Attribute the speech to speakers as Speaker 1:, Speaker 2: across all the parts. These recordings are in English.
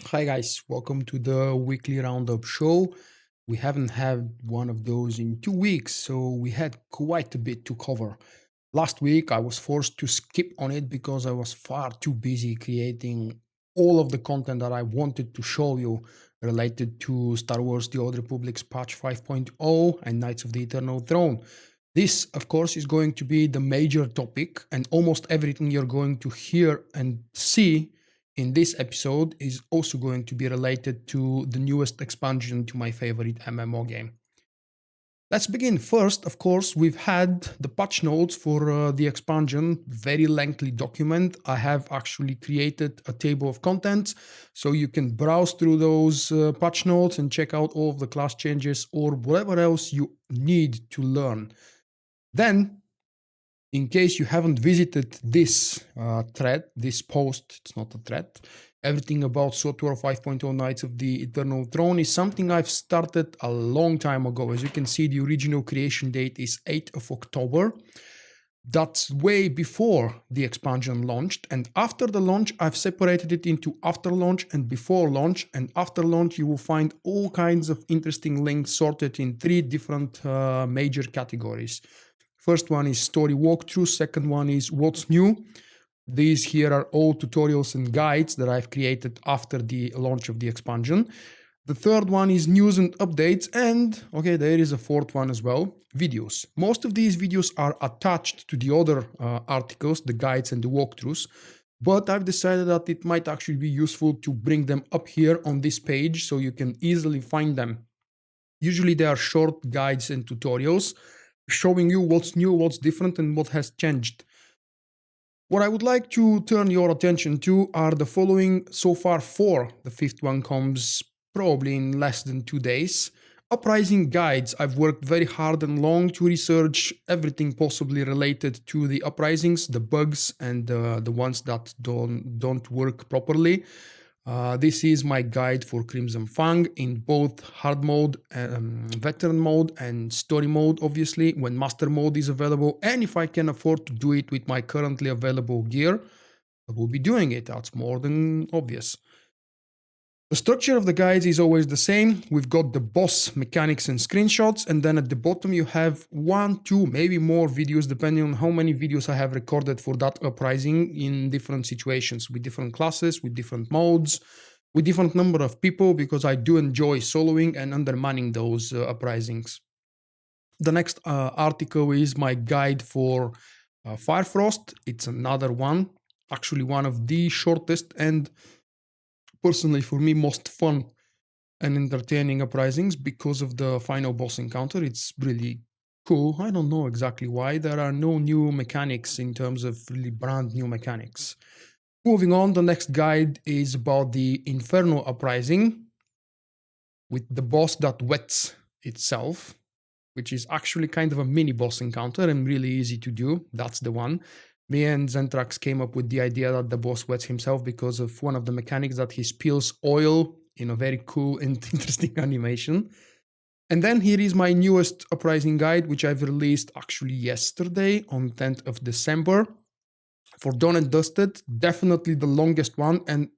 Speaker 1: Hi guys, welcome to the Weekly Roundup show. We haven't had one of those in 2 weeks, so we had quite a bit to cover. Last week I was forced to skip on it because I was far too busy creating all of the content that I wanted to show you related to Star Wars The Old Republic's patch 5.0 and Knights of the Eternal Throne. This, of course, is going to be the major topic, and almost everything you're going to hear and see in this episode is also going to be related to the newest expansion to my favorite MMO game. Let's begin. First, of course, we've had the patch notes for the expansion, very lengthy document. I have actually created a table of contents, so you can browse through those patch notes and check out all of the class changes or whatever else you need to learn. Then, in case you haven't visited this thread, this post, it's not a thread, everything about SWTOR 5.0 Knights of the Eternal Throne is something I've started a long time ago. As you can see, the original creation date is 8th of October. That's way before the expansion launched. And after the launch, I've separated it into after launch and before launch. And after launch, you will find all kinds of interesting links sorted in 3 different major categories. First one is story walkthrough. Second one is what's new. These here are all tutorials and guides that I've created after the launch of the expansion. The third one is news and updates, and okay, there is a fourth one as well, videos. Most of these videos are attached to the other articles, the guides and the walkthroughs, but I've decided that it might actually be useful to bring them up here on this page so you can easily find them. Usually they are short guides and tutorials showing you what's new, what's different, and what has changed. What I would like to turn your attention to are the following so far 4. The 5th one comes probably in less than 2 days. Uprising Guides. I've worked very hard and long to research everything possibly related to the uprisings, the bugs, and the ones that don't work properly. This is my guide for Crimson Fang in both hard mode, veteran mode, and story mode, obviously, when master mode is available. And if I can afford to do it with my currently available gear, I will be doing it. That's more than obvious. The structure of the guides is always the same. We've got the boss mechanics and screenshots, and then at the bottom you have 1, 2, maybe more videos, depending on how many videos I have recorded for that uprising in different situations, with different classes, with different modes, with different number of people, because I do enjoy soloing and undermanning those uprisings. The next article is my guide for Firefrost. It's another one, actually one of the shortest and personally for me most fun and entertaining uprisings because of the final boss encounter. It's really cool. I don't know exactly why. There are no new mechanics in terms of really brand new mechanics. Moving on, the next guide is about the Inferno uprising with the boss that wets itself, which is actually kind of a mini boss encounter and really easy to do. That's the one. Me and Zentrax came up with the idea that the boss wets himself because of one of the mechanics that he spills oil in a very cool and interesting animation. And then here is my newest uprising guide, which I've released actually yesterday on 10th of December. For Done and Dusted, definitely the longest one and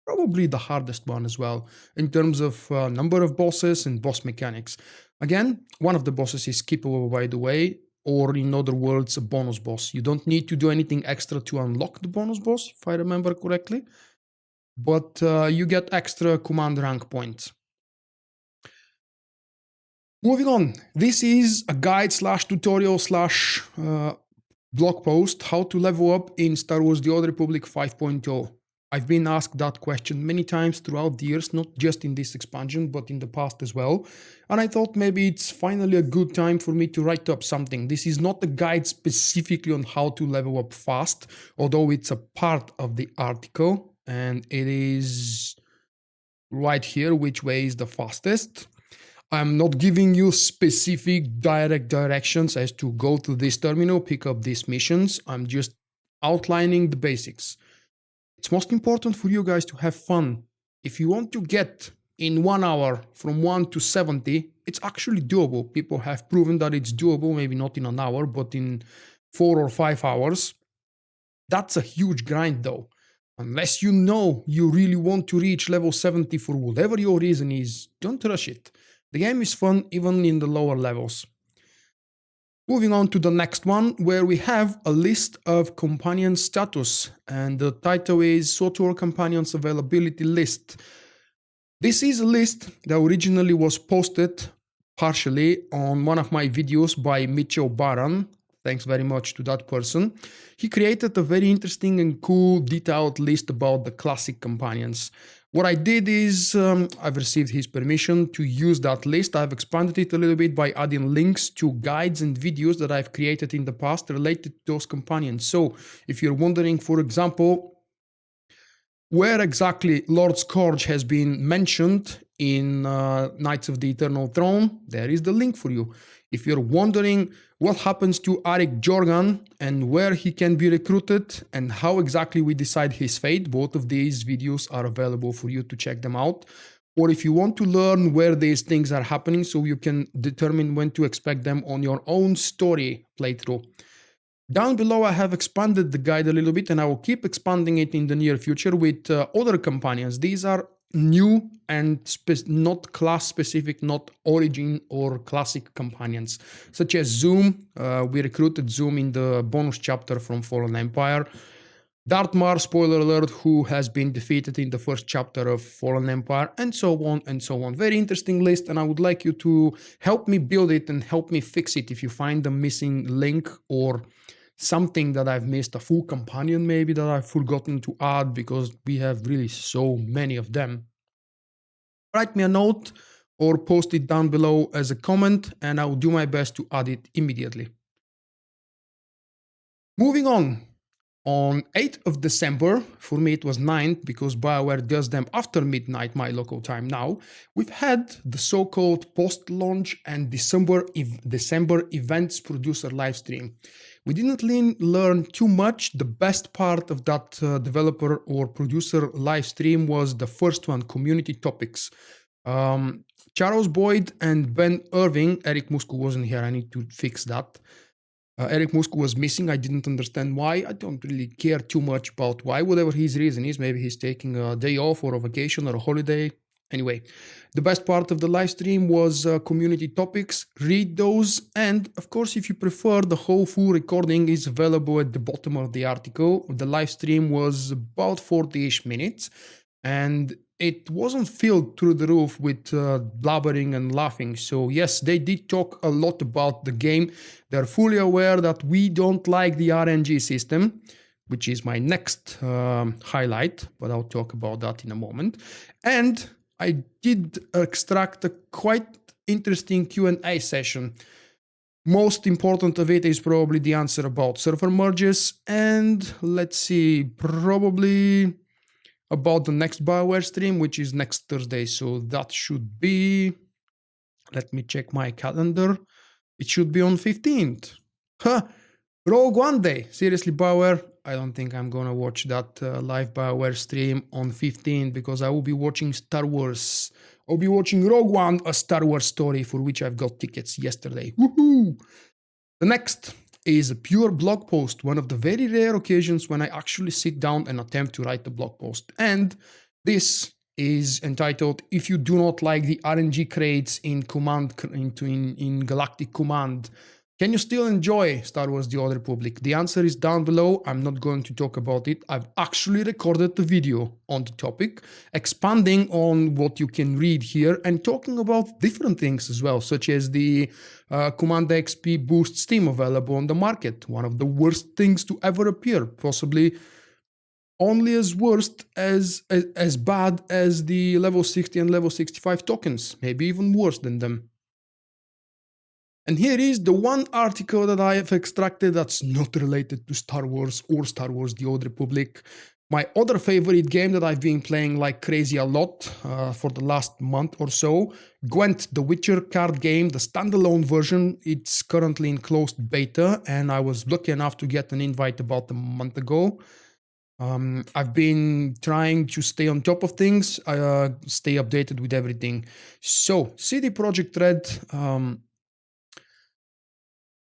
Speaker 1: probably the hardest one as well in terms of number of bosses and boss mechanics. Again, one of the bosses is skippable, by the way, or in other words, a bonus boss. You don't need to do anything extra to unlock the bonus boss, if I remember correctly, but you get extra command rank points. Moving on, this is a guide slash tutorial slash blog post, how to level up in Star Wars The Old Republic 5.0. I've been asked that question many times throughout the years, not just in this expansion, but in the past as well. And I thought maybe it's finally a good time for me to write up something. This is not a guide specifically on how to level up fast, although it's a part of the article, and it is right here, which way is the fastest. I'm not giving you specific direct directions as to go to this terminal, pick up these missions. I'm just outlining the basics. It's most important for you guys to have fun. If you want to get in 1 hour from 1 to 70, it's actually doable. People have proven that it's doable, maybe not in an hour, but in 4 or 5 hours. That's a huge grind though. Unless you know you really want to reach level 70 for whatever your reason is, don't rush it. The game is fun even in the lower levels. Moving on to the next one, where we have a list of companion status, and the title is SWTOR Companions Availability List. This is a list that originally was posted partially on one of my videos by Mitchell Baran. Thanks very much to that person. He created a very interesting and cool detailed list about the classic companions. What I did is I've received his permission to use that list. I've expanded it a little bit by adding links to guides and videos that I've created in the past related to those companions. So if you're wondering, for example, where exactly Lord Scourge has been mentioned in Knights of the Eternal Throne, there is the link for you. If you're wondering what happens to Arik Jorgan and where he can be recruited and how exactly we decide his fate, both of these videos are available for you to check them out. Or if you want to learn where these things are happening so you can determine when to expect them on your own story playthrough. Down below, I have expanded the guide a little bit, and I will keep expanding it in the near future with other companions. These are new and not class specific, not origin or classic companions, such as Zoom. We recruited Zoom in the bonus chapter from Fallen Empire. Dartmar, spoiler alert, who has been defeated in the first chapter of Fallen Empire, and so on and so on. Very interesting list, and I would like you to help me build it and help me fix it if you find the missing link or something that I've missed, a full companion maybe that I've forgotten to add, because we have really so many of them. Write me a note or post it down below as a comment, and I will do my best to add it immediately. Moving on 8th of December, for me it was 9th because Bioware does them after midnight my local time now, we've had the so-called post-launch and December events producer livestream. We didn't learn too much. The best part of that developer or producer livestream was the first one, community topics. Charles Boyd and Ben Irving, Eric Musco wasn't here, I need to fix that. Eric Musco was missing. I didn't understand why. I don't really care too much about why, whatever his reason is. Maybe he's taking a day off or a vacation or a holiday. Anyway, the best part of the live stream was community topics. Read those. And of course, if you prefer, the whole full recording is available at the bottom of the article. The live stream was about 40-ish minutes. And it wasn't filled through the roof with blabbering and laughing. So yes, they did talk a lot about the game. They're fully aware that we don't like the RNG system, which is my next highlight, but I'll talk about that in a moment. And I did extract a quite interesting Q&A session. Most important of it is probably the answer about server merges, and let's see, probably about the next Bioware stream, which is next Thursday. So that should be, let me check my calendar. It should be on 15th. Huh, Rogue One Day. Seriously, Bioware, I don't think I'm gonna watch that live Bioware stream on 15th because I will be watching Star Wars. I'll be watching Rogue One, a Star Wars story for which I've got tickets yesterday. Woohoo! The next is a pure blog post, one of the very rare occasions when I actually sit down and attempt to write a blog post. And this is entitled, If You Do Not Like the RNG Crates in Galactic Command, can you still enjoy Star Wars The Old Republic? The answer is down below. I'm not going to talk about it. I've actually recorded the video on the topic, expanding on what you can read here and talking about different things as well, such as the Commander XP Boost Steam available on the market. One of the worst things to ever appear, possibly only as worst as bad as the level 60 and level 65 tokens, maybe even worse than them. And here is the one article that I have extracted that's not related to Star Wars or Star Wars The Old Republic. My other favorite game that I've been playing like crazy a lot for the last month or so, Gwent, the Witcher card game, the standalone version. It's currently in closed beta, and I was lucky enough to get an invite about a month ago. I've been trying to stay on top of things, stay updated with everything. So, CD Projekt Red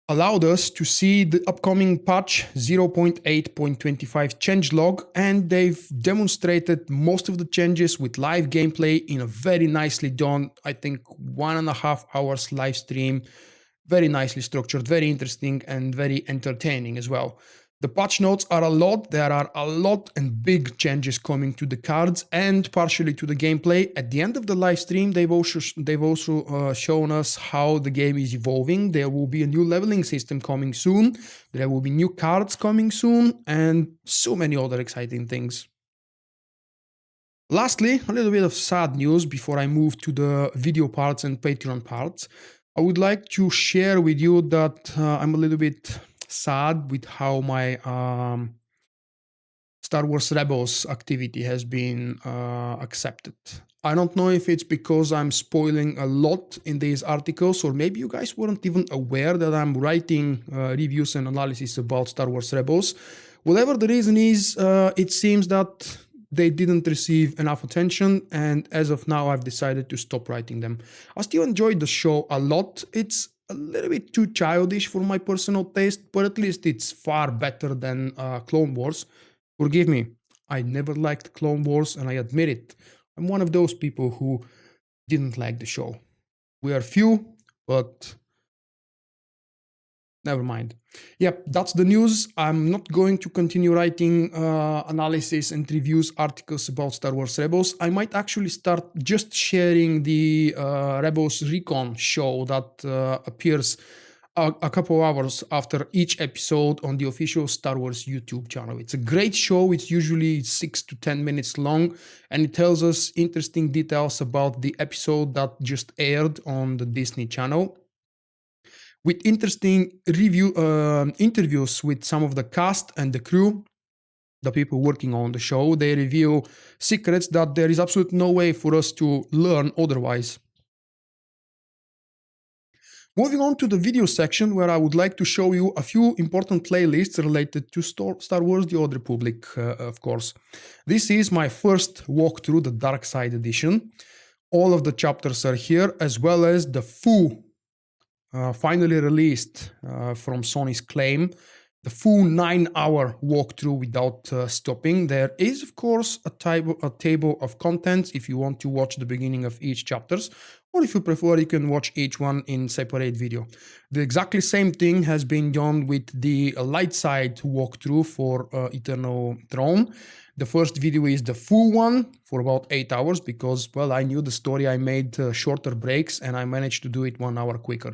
Speaker 1: allowed us to see the upcoming patch 0.8.25 changelog, and they've demonstrated most of the changes with live gameplay in a very nicely done, I think 1.5 hours live stream. Very nicely structured, very interesting, and very entertaining as well. The patch notes are a lot. There are a lot and big changes coming to the cards and partially to the gameplay. At the end of the live stream, they've also shown us how the game is evolving. There will be a new leveling system coming soon. There will be new cards coming soon, and so many other exciting things. Lastly, a little bit of sad news before I move to the video parts and Patreon parts. I would like to share with you that I'm a little bit sad with how my Star Wars Rebels activity has been accepted. I don't know if it's because I'm spoiling a lot in these articles, or maybe you guys weren't even aware that I'm writing reviews and analysis about Star Wars Rebels. Whatever the reason is, it seems that they didn't receive enough attention, and as of now I've decided to stop writing them. I still enjoyed the show a lot. It's a little bit too childish for my personal taste, but at least it's far better than Clone Wars. Forgive me, I never liked Clone Wars, and I admit it. I'm one of those people who didn't like the show. We are few, but never mind. Yep, that's the news. I'm not going to continue writing analysis and reviews articles about Star Wars Rebels. I might actually start just sharing the Rebels Recon show that appears a couple hours after each episode on the official Star Wars YouTube channel. It's a great show. It's usually 6 to 10 minutes long, and it tells us interesting details about the episode that just aired on the Disney Channel, with interesting interviews with some of the cast and the crew, the people working on the show. They reveal secrets that there is absolutely no way for us to learn otherwise. Moving on to the video section, where I would like to show you a few important playlists related to Star Wars The Old Republic, of course. This is my first walkthrough, the Dark Side Edition. All of the chapters are here, as well as the full, finally released from Sony's claim, the full 9-hour walkthrough without stopping. There is, of course, a table of contents if you want to watch the beginning of each chapters, or if you prefer, you can watch each one in separate video. The exactly same thing has been done with the light side walkthrough for Eternal Throne. The first video is the full one for about 8 hours because, well, I knew the story. I made shorter breaks and I managed to do it 1 hour quicker.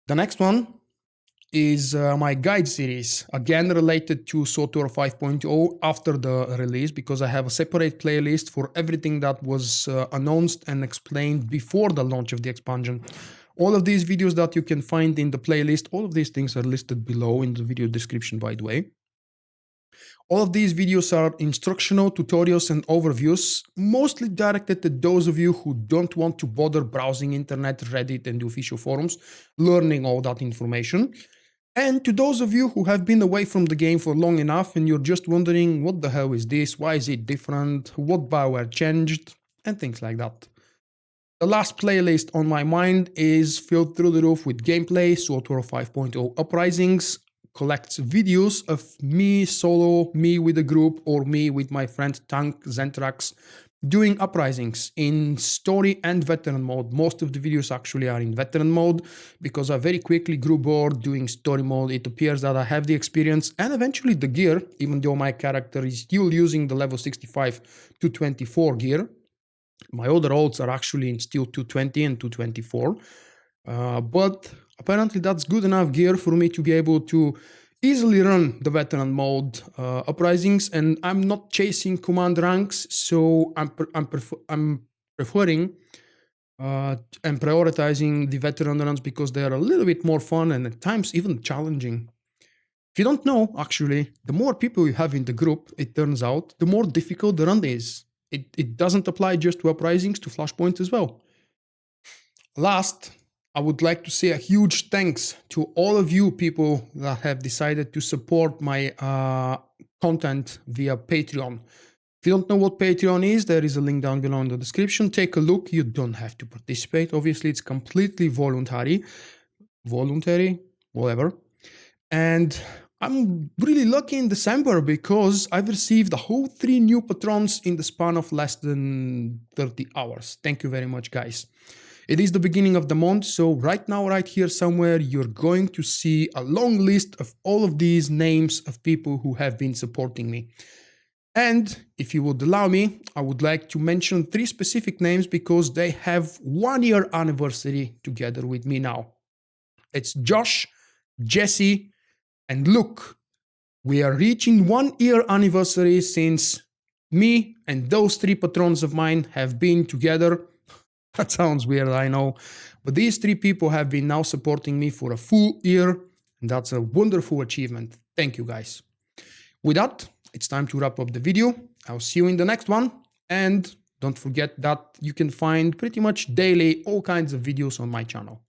Speaker 1: The next one is my guide series, again related to SWTOR 5.0 after the release, because I have a separate playlist for everything that was announced and explained before the launch of the expansion. All of these videos that you can find in the playlist, all of these things are listed below in the video description, by the way. All of these videos are instructional tutorials and overviews, mostly directed at those of you who don't want to bother browsing internet, Reddit, and the official forums, learning all that information. And to those of you who have been away from the game for long enough and you're just wondering, what the hell is this? Why is it different? What Bioware changed? And things like that. The last playlist on my mind is filled through the roof with gameplay. SWTOR 5.0 Uprisings collects videos of me solo, me with a group, or me with my friend Tank Zentrax doing Uprisings in story and veteran mode. Most of the videos actually are in veteran mode because I very quickly grew bored doing story mode. It appears that I have the experience and eventually the gear, even though my character is still using the level 65 to 24 gear. My other olds are actually in still 220 and 224. But apparently that's good enough gear for me to be able to easily run the veteran mode Uprisings, and I'm not chasing command ranks, so I'm preferring and prioritizing the veteran runs because they are a little bit more fun and at times even challenging. If you don't know, actually, the more people you have in the group, it turns out, the more difficult the run is. It doesn't apply just to Uprisings, to Flashpoint as well. Last, I would like to say a huge thanks to all of you people that have decided to support my content via Patreon. If you don't know what Patreon is, there is a link down below in the description. Take a look. You don't have to participate. Obviously, it's completely voluntary, whatever. And I'm really lucky in December because I've received a whole 3 new patrons in the span of less than 30 hours. Thank you very much, guys. It is the beginning of the month, so right now, right here somewhere, you're going to see a long list of all of these names of people who have been supporting me. And if you would allow me, I would like to mention 3 specific names because they have 1-year anniversary together with me now. It's Josh, Jesse, and Luke. We are reaching 1-year anniversary since me and those 3 patrons of mine have been together. That sounds weird, I know. But these 3 people have been now supporting me for a full year. And that's a wonderful achievement. Thank you, guys. With that, it's time to wrap up the video. I'll see you in the next one. And don't forget that you can find pretty much daily all kinds of videos on my channel.